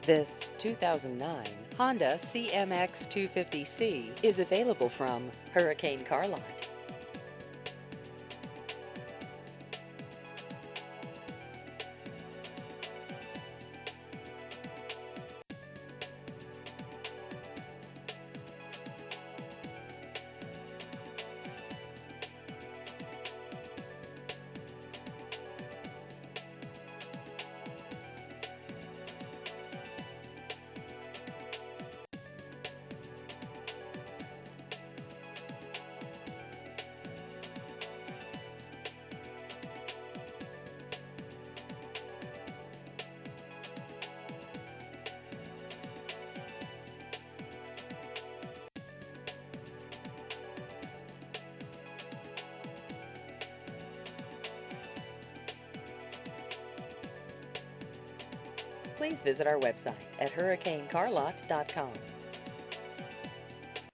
This 2009 Honda CMX 250C is available from Hurricane Car Lot. Please visit our website at hurricanecarlot.com.